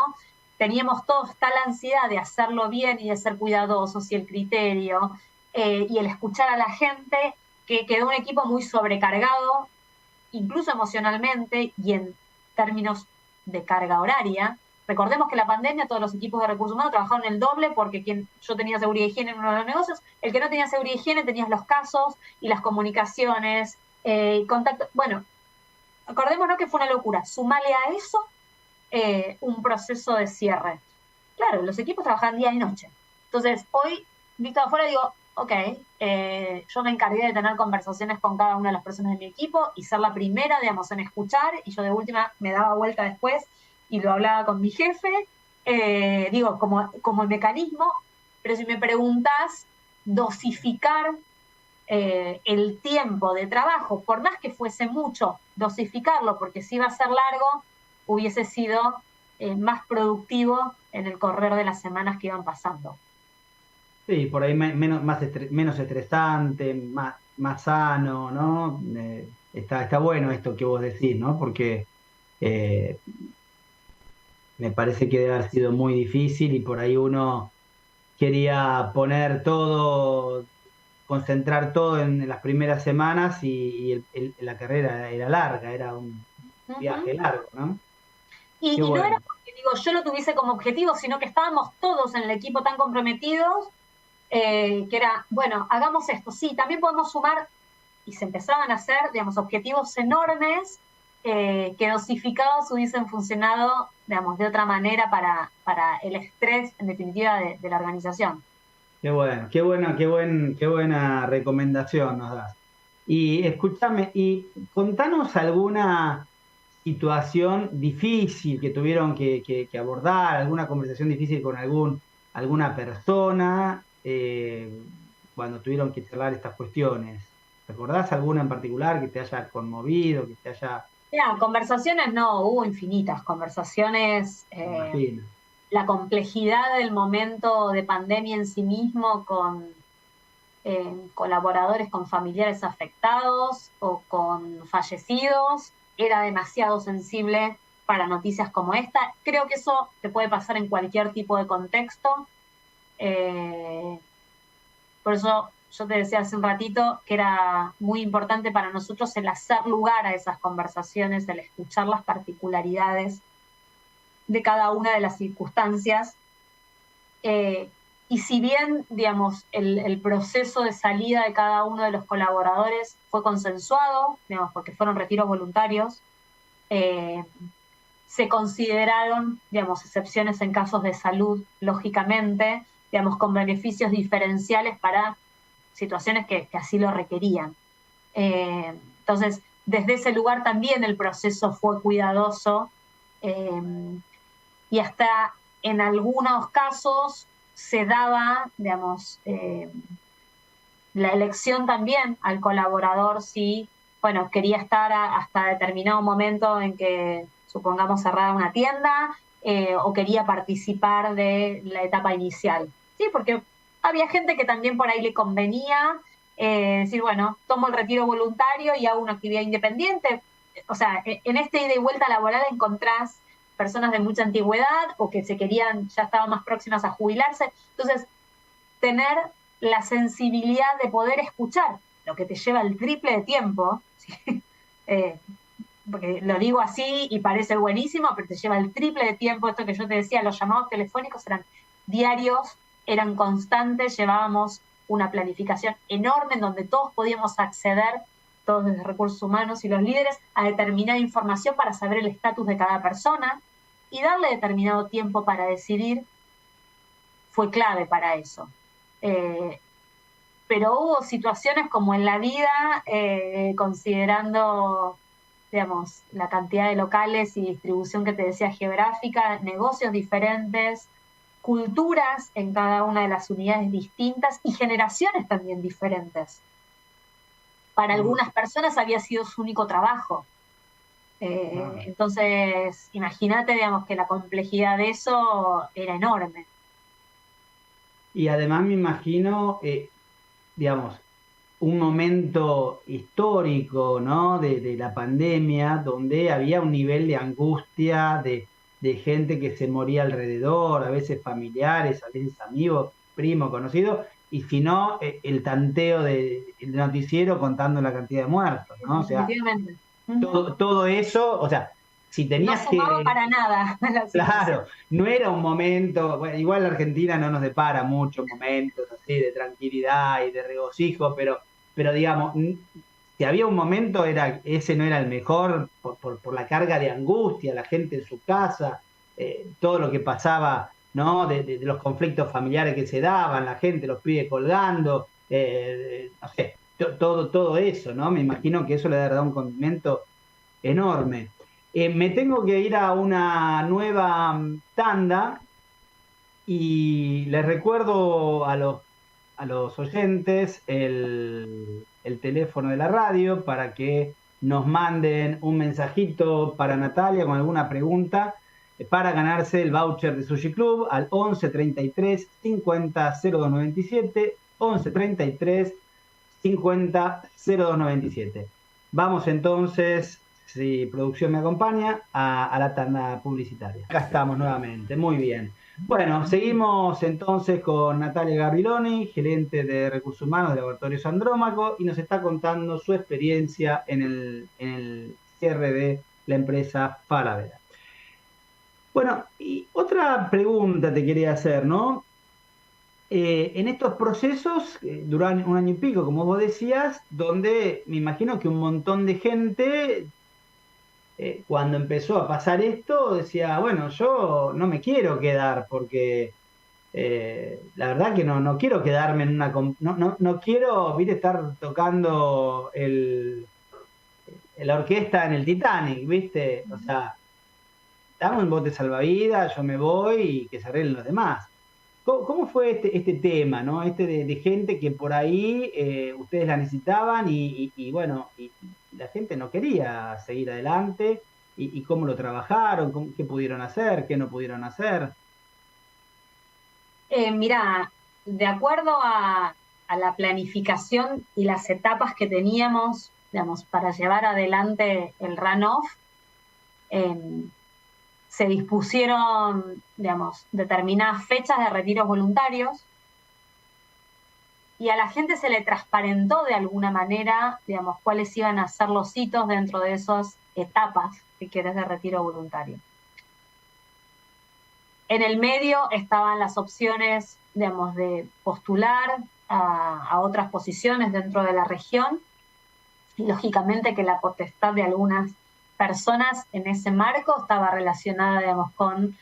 teníamos todos tal ansiedad de hacerlo bien y de ser cuidadosos, y el criterio, y el escuchar a la gente, que quedó un equipo muy sobrecargado, incluso emocionalmente y en términos de carga horaria. Recordemos que la pandemia, todos los equipos de recursos humanos trabajaron el doble, porque yo tenía seguridad y higiene en uno de los negocios, el que no tenía seguridad y higiene tenías los casos y las comunicaciones, contacto. Bueno, acordémonos que fue una locura. Sumale a eso un proceso de cierre. Claro, los equipos trabajan día y noche. Entonces, hoy, visto de afuera, digo, ok, yo me encargué de tener conversaciones con cada una de las personas de mi equipo y ser la primera, digamos, en escuchar, y yo de última me daba vuelta después y lo hablaba con mi jefe, digo, como mecanismo. Pero si me preguntas, dosificar el tiempo de trabajo, por más que fuese mucho, dosificarlo, porque si iba a ser largo, hubiese sido más productivo en el correr de las semanas que iban pasando. Sí, por ahí menos estresante, más sano, ¿no? Está bueno esto que vos decís, ¿no? Porque me parece que debe haber sido muy difícil, y por ahí uno quería poner todo, concentrar todo en las primeras semanas, y la carrera era larga, era un viaje largo, ¿no? Y bueno. No era porque yo lo tuviese como objetivo, sino que estábamos todos en el equipo tan comprometidos, que era, bueno, hagamos esto, sí, también podemos sumar, y se empezaban a hacer, digamos, objetivos enormes, que dosificados hubiesen funcionado, digamos, de otra manera para el estrés, en definitiva, de la organización. Qué buena recomendación nos das. Y escúchame, y contanos alguna situación difícil que tuvieron que abordar, alguna conversación difícil con alguna persona, cuando tuvieron que charlar estas cuestiones. ¿Recordás alguna en particular que te haya conmovido, que te haya... Ya, conversaciones no, hubo infinitas conversaciones. La complejidad del momento de pandemia en sí mismo, con colaboradores con familiares afectados o con fallecidos, era demasiado sensible para noticias como esta. Creo que eso te puede pasar en cualquier tipo de contexto. Por eso yo te decía hace un ratito que era muy importante para nosotros el hacer lugar a esas conversaciones, el escuchar las particularidades de cada una de las circunstancias. Y si bien, digamos, el proceso de salida de cada uno de los colaboradores fue consensuado, digamos, porque fueron retiros voluntarios, se consideraron, digamos, excepciones en casos de salud, lógicamente, digamos, con beneficios diferenciales para situaciones que así lo requerían. Entonces, desde ese lugar también el proceso fue cuidadoso, y hasta en algunos casos se daba, digamos, la elección también al colaborador si, bueno, quería estar hasta determinado momento en que, supongamos, cerrara una tienda, o quería participar de la etapa inicial. Sí, porque había gente que también por ahí le convenía decir, bueno, tomo el retiro voluntario y hago una actividad independiente. O sea, en este ida y vuelta laboral encontrás personas de mucha antigüedad o que ya estaban más próximas a jubilarse. Entonces, tener la sensibilidad de poder escuchar, lo que te lleva el triple de tiempo, ¿sí? Porque lo digo así y parece buenísimo, pero te lleva el triple de tiempo. Esto que yo te decía, los llamados telefónicos eran diarios, eran constantes, llevábamos una planificación enorme en donde todos podíamos acceder, todos desde recursos humanos y los líderes, a determinada información para saber el estatus de cada persona y darle determinado tiempo para decidir, fue clave para eso. Pero hubo situaciones como en la vida, considerando, digamos, la cantidad de locales y distribución que te decía geográfica, negocios diferentes, culturas en cada una de las unidades distintas y generaciones también diferentes. Para algunas personas había sido su único trabajo. Entonces, imagínate, digamos, que la complejidad de eso era enorme. Y además me imagino, digamos, un momento histórico, ¿no? de la pandemia, donde había un nivel de angustia, de gente que se moría alrededor, a veces familiares, a veces amigos, primos, conocidos, y si no, el tanteo del noticiero contando la cantidad de muertos, ¿no? O sea, todo eso, o sea, si tenías no sumaba para nada. Claro, no era un momento, bueno, igual la Argentina no nos depara muchos momentos así de tranquilidad y de regocijo, pero digamos, si había un momento, ese no era el mejor por la carga de angustia, la gente en su casa, todo lo que pasaba, ¿no? De los conflictos familiares que se daban, la gente, los pibes colgando, no sé, todo eso, ¿no? Me imagino que eso le da un condimento enorme. Me tengo que ir a una nueva tanda y les recuerdo a los oyentes el teléfono de la radio para que nos manden un mensajito para Natalia con alguna pregunta para ganarse el voucher de Sushi Club al 11 33 50 02 97, 11 33 50 02 97. Vamos entonces, si producción me acompaña, a la tanda publicitaria. Acá estamos nuevamente, muy bien. Bueno, seguimos entonces con Natalia Gabrieloni, gerente de Recursos Humanos de Laboratorios Andrómaco, y nos está contando su experiencia en el cierre de la empresa Falabella. Bueno, y otra pregunta te quería hacer, ¿no? En estos procesos, duran un año y pico, como vos decías, donde me imagino que un montón de gente, cuando empezó a pasar esto, decía, bueno, yo no me quiero quedar porque la verdad que no quiero quedarme en una... No quiero, viste, estar tocando la orquesta en el Titanic, viste, o sea, dame un bote salvavidas, yo me voy y que se arreglen los demás. ¿Cómo fue este tema, ¿no? De gente que por ahí ustedes la necesitaban y bueno, y la gente no quería seguir adelante y cómo lo trabajaron, qué pudieron hacer, qué no pudieron hacer? Mira, de acuerdo a la planificación y las etapas que teníamos, digamos, para llevar adelante el runoff, se dispusieron, digamos, determinadas fechas de retiros voluntarios y a la gente se le transparentó de alguna manera, digamos, cuáles iban a ser los hitos dentro de esas etapas, si quieres, de retiro voluntario. En el medio estaban las opciones, digamos, de postular a otras posiciones dentro de la región y lógicamente que la potestad de algunas personas en ese marco estaba relacionada, digamos, con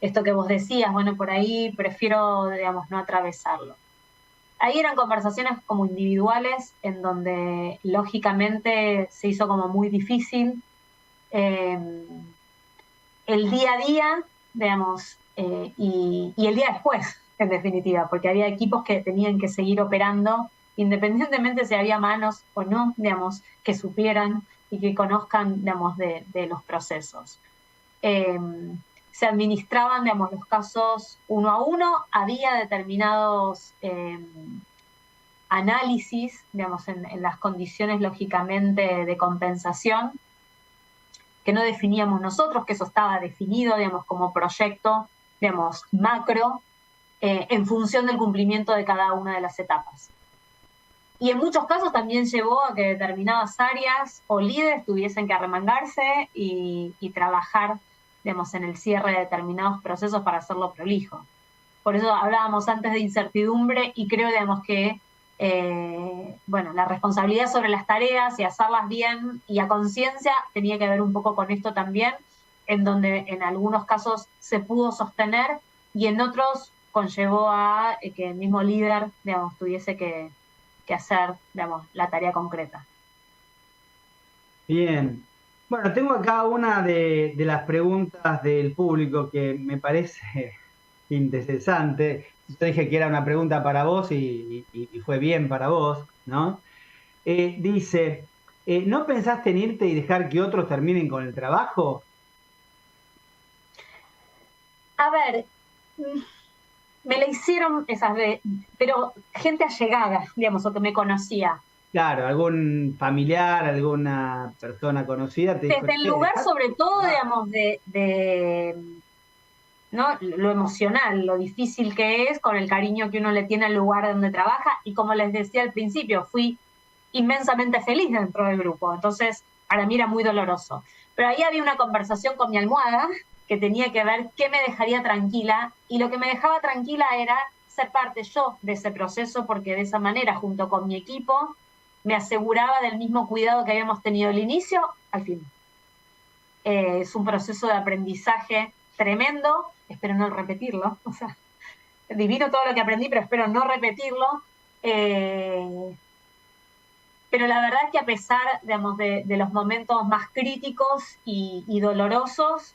esto que vos decías, bueno, por ahí prefiero, digamos, no atravesarlo. Ahí eran conversaciones como individuales, en donde lógicamente se hizo como muy difícil el día a día, digamos, y el día después, en definitiva, porque había equipos que tenían que seguir operando, independientemente si había manos o no, digamos, que supieran y que conozcan, digamos, de los procesos. Se administraban, digamos, los casos uno a uno, había determinados análisis, digamos, en las condiciones, lógicamente, de compensación, que no definíamos nosotros, que eso estaba definido, digamos, como proyecto, digamos, macro, en función del cumplimiento de cada una de las etapas. Y en muchos casos también llevó a que determinadas áreas o líderes tuviesen que arremangarse y trabajar, digamos, en el cierre de determinados procesos para hacerlo prolijo. por eso hablábamos antes de incertidumbre y creo, digamos, que la responsabilidad sobre las tareas y hacerlas bien y a conciencia tenía que ver un poco con esto también, en donde en algunos casos se pudo sostener y en otros conllevó a que el mismo líder, digamos, tuviese que hacer, digamos, la tarea concreta. Bien. Bueno, tengo acá una de las preguntas del público que me parece interesante. Yo dije que era una pregunta para vos y fue bien para vos, ¿no? Dice, ¿no pensaste en irte y dejar que otros terminen con el trabajo? A ver, me la hicieron esas veces, pero gente allegada, digamos, o que me conocía. Claro, algún familiar, alguna persona conocida te dijo, Desde el "Che, lugar, dejá sobre tu todo, trabajo". digamos, ¿no? Lo emocional, lo difícil que es, con el cariño que uno le tiene al lugar donde trabaja, y como les decía al principio, fui inmensamente feliz dentro del grupo, entonces para mí era muy doloroso. Pero ahí había una conversación con mi almohada que tenía que ver qué me dejaría tranquila, y lo que me dejaba tranquila era ser parte yo de ese proceso, porque de esa manera, junto con mi equipo, me aseguraba del mismo cuidado que habíamos tenido al inicio al fin. Es un proceso de aprendizaje tremendo, espero no repetirlo, o sea, divino todo lo que aprendí, pero espero no repetirlo. Pero la verdad es que a pesar, digamos, de los momentos más críticos y dolorosos,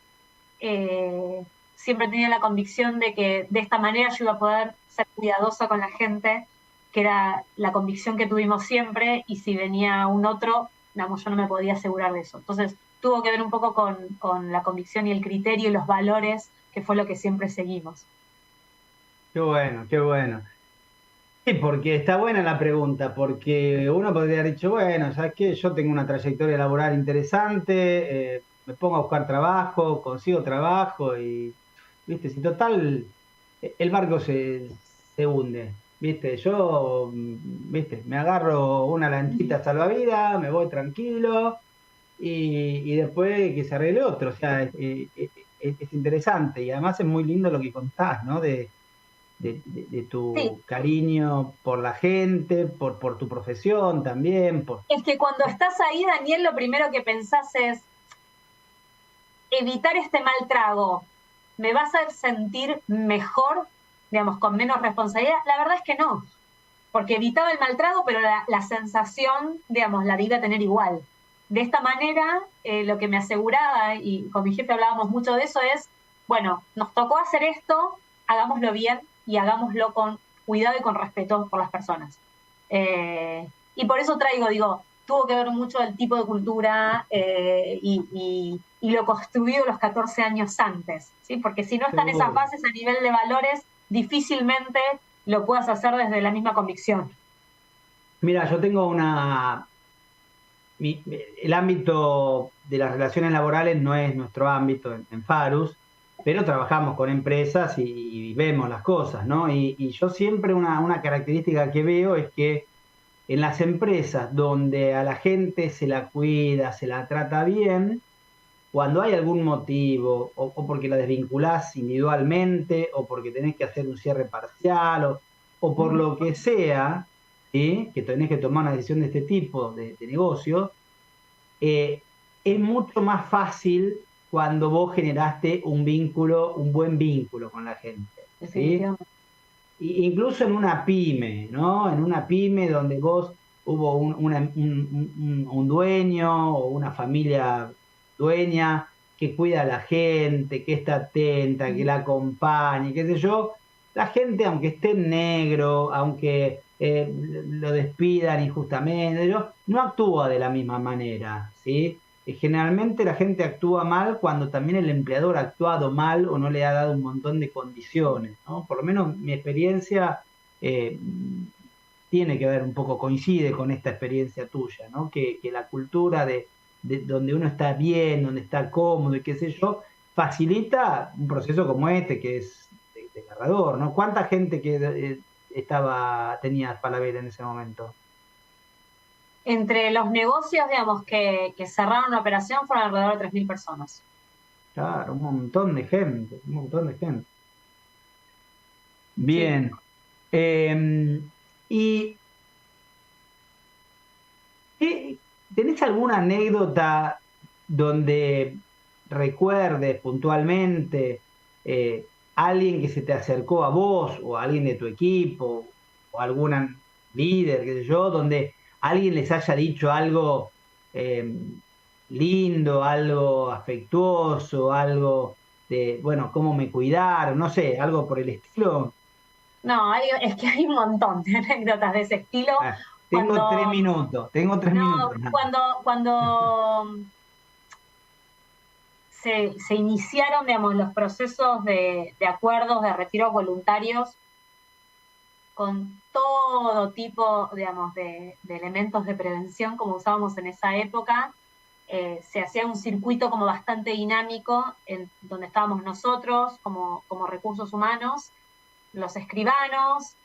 siempre tenía la convicción de que de esta manera yo iba a poder ser cuidadosa con la gente, que era la convicción que tuvimos siempre, y si venía un otro, digamos, yo no me podía asegurar de eso. Entonces, tuvo que ver un poco con la convicción y el criterio y los valores, que fue lo que siempre seguimos. Qué bueno, qué bueno. Sí, porque está buena la pregunta, porque uno podría haber dicho, bueno, ¿sabes qué? Yo tengo una trayectoria laboral interesante, me pongo a buscar trabajo, consigo trabajo y, viste, si total, el barco se hunde, viste, yo, viste, me agarro una lanchita salvavidas, me voy tranquilo y después que se arregle otro, o sea, es interesante y además es muy lindo lo que contás, ¿no? De Sí, tu cariño por la gente, por tu profesión también. es que cuando estás ahí, Daniel, lo primero que pensás es, evitar este mal trago, ¿me va a hacer sentir mejor, digamos, con menos responsabilidad? La verdad es que no, porque evitaba el mal trago, pero la sensación, digamos, la iba a tener igual. De esta manera, lo que me aseguraba, y con mi jefe hablábamos mucho de eso, es, bueno, nos tocó hacer esto, hagámoslo bien y hagámoslo con cuidado y con respeto por las personas. Y por eso traigo, digo, tuvo que ver mucho el tipo de cultura y lo construido los 14 años antes, ¿sí? Porque si no están esas Seguro. bases a nivel de valores, difícilmente lo puedas hacer desde la misma convicción. Mira, yo tengo el ámbito de las relaciones laborales no es nuestro ámbito en Farus, pero trabajamos con empresas y vemos las cosas, ¿no? Y yo siempre una característica que veo es que en las empresas donde a la gente se la cuida, se la trata bien, cuando hay algún motivo, o porque la desvinculás individualmente, o porque tenés que hacer un cierre parcial, o por lo que sea, ¿sí? Que tenés que tomar una decisión de este tipo de negocio, es mucho más fácil cuando vos generaste un vínculo, un buen vínculo con la gente, ¿sí? Definitivamente. Incluso en una pyme, ¿no? En una pyme donde vos hubo un dueño o una familia dueña que cuida a la gente, que está atenta, que la acompaña, qué sé yo, la gente, aunque esté en negro, aunque lo despidan injustamente, no actúa de la misma manera, ¿sí? Generalmente la gente actúa mal cuando también el empleador ha actuado mal o no le ha dado un montón de condiciones, ¿no? Por lo menos mi experiencia eh, tiene que ver un poco, coincide con esta experiencia tuya, ¿no? Que la cultura de donde uno está bien, donde está cómodo y qué sé yo, facilita un proceso como este que es desgarrador, ¿no? ¿Cuánta gente que tenías para ver en ese momento? Entre los negocios, digamos, que cerraron la operación fueron alrededor de 3.000 personas. Claro, un montón de gente, un montón de gente. Bien. ¿Y tenés alguna anécdota donde recuerdes puntualmente alguien que se te acercó a vos o a alguien de tu equipo o algún líder, qué sé yo, donde alguien les haya dicho algo lindo, algo afectuoso, algo de, bueno, cómo me cuidar, no sé, algo por el estilo? No, es que hay un montón de anécdotas de ese estilo. Tengo 3 minutos, No, ¿no? cuando se iniciaron, digamos, los procesos de acuerdos de retiros voluntarios con todo tipo, digamos, de elementos de prevención como usábamos en esa época, se hacía un circuito como bastante dinámico en donde estábamos nosotros como recursos humanos, los escribanos,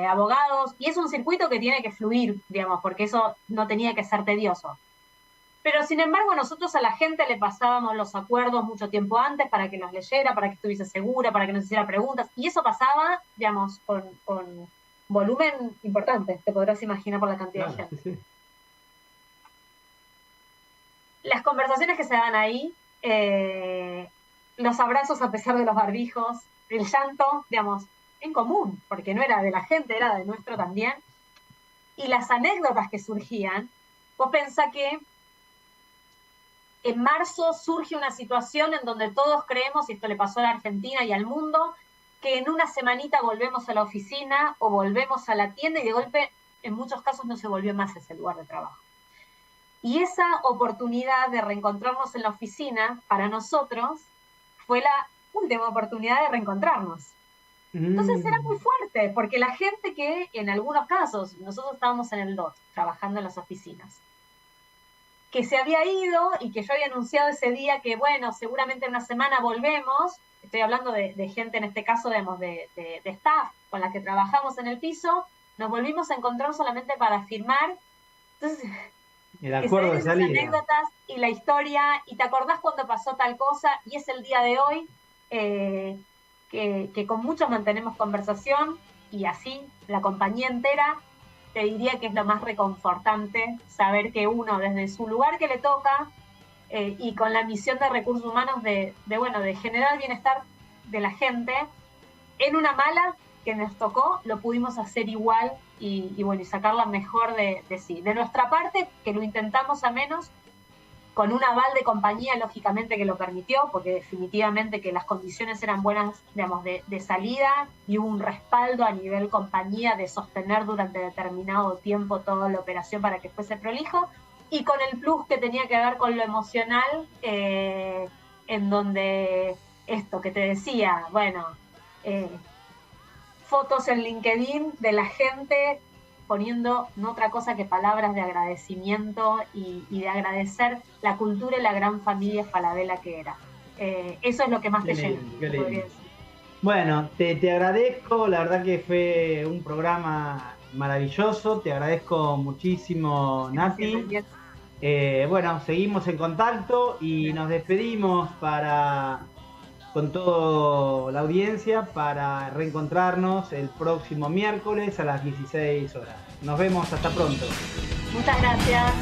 abogados, y es un circuito que tiene que fluir, digamos, porque eso no tenía que ser tedioso. Pero sin embargo, nosotros a la gente le pasábamos los acuerdos mucho tiempo antes para que los leyera, para que estuviese segura, para que nos hiciera preguntas, y eso pasaba, digamos, con volumen importante, te podrás imaginar por la cantidad de gente. Sí. Las conversaciones que se dan ahí, los abrazos a pesar de los barbijos, el llanto, digamos, en común, porque no era de la gente, era de nuestro también, y las anécdotas que surgían. Vos pensás que en marzo surge una situación en donde todos creemos, y esto le pasó a la Argentina y al mundo, que en una semanita volvemos a la oficina o volvemos a la tienda y de golpe, en muchos casos, no se volvió más ese lugar de trabajo. Y esa oportunidad de reencontrarnos en la oficina, para nosotros, fue la última oportunidad de reencontrarnos. Entonces era muy fuerte, porque la gente que, en algunos casos, nosotros estábamos en el DOT, trabajando en las oficinas, que se había ido y que yo había anunciado ese día que, bueno, seguramente en una semana volvemos, estoy hablando de gente en este caso, digamos, de staff con la que trabajamos en el piso, nos volvimos a encontrar solamente para firmar. Entonces, el acuerdo de salida. Las anécdotas y la historia, y te acordás cuando pasó tal cosa, y es el día de hoy, que con muchos mantenemos conversación, y así la compañía entera. Te diría que es lo más reconfortante saber que uno, desde su lugar que le toca, y con la misión de recursos humanos de generar bienestar de la gente, en una mala que nos tocó, lo pudimos hacer igual y sacar la mejor de sí. De nuestra parte, que lo intentamos a menos, con un aval de compañía, lógicamente, que lo permitió, porque definitivamente que las condiciones eran buenas, digamos, de salida, y hubo un respaldo a nivel compañía de sostener durante determinado tiempo toda la operación para que fuese prolijo, y con el plus que tenía que ver con lo emocional, en donde esto que te decía, fotos en LinkedIn de la gente poniendo no otra cosa que palabras de agradecimiento y de agradecer la cultura y la gran familia Falabella que era. Eso es lo que más te llena, podría decir. Bueno, te agradezco, la verdad que fue un programa maravilloso, te agradezco muchísimo, Nati. Seguimos en contacto y nos despedimos con toda la audiencia para reencontrarnos el próximo miércoles a las 16 horas. Nos vemos, hasta pronto. Muchas gracias.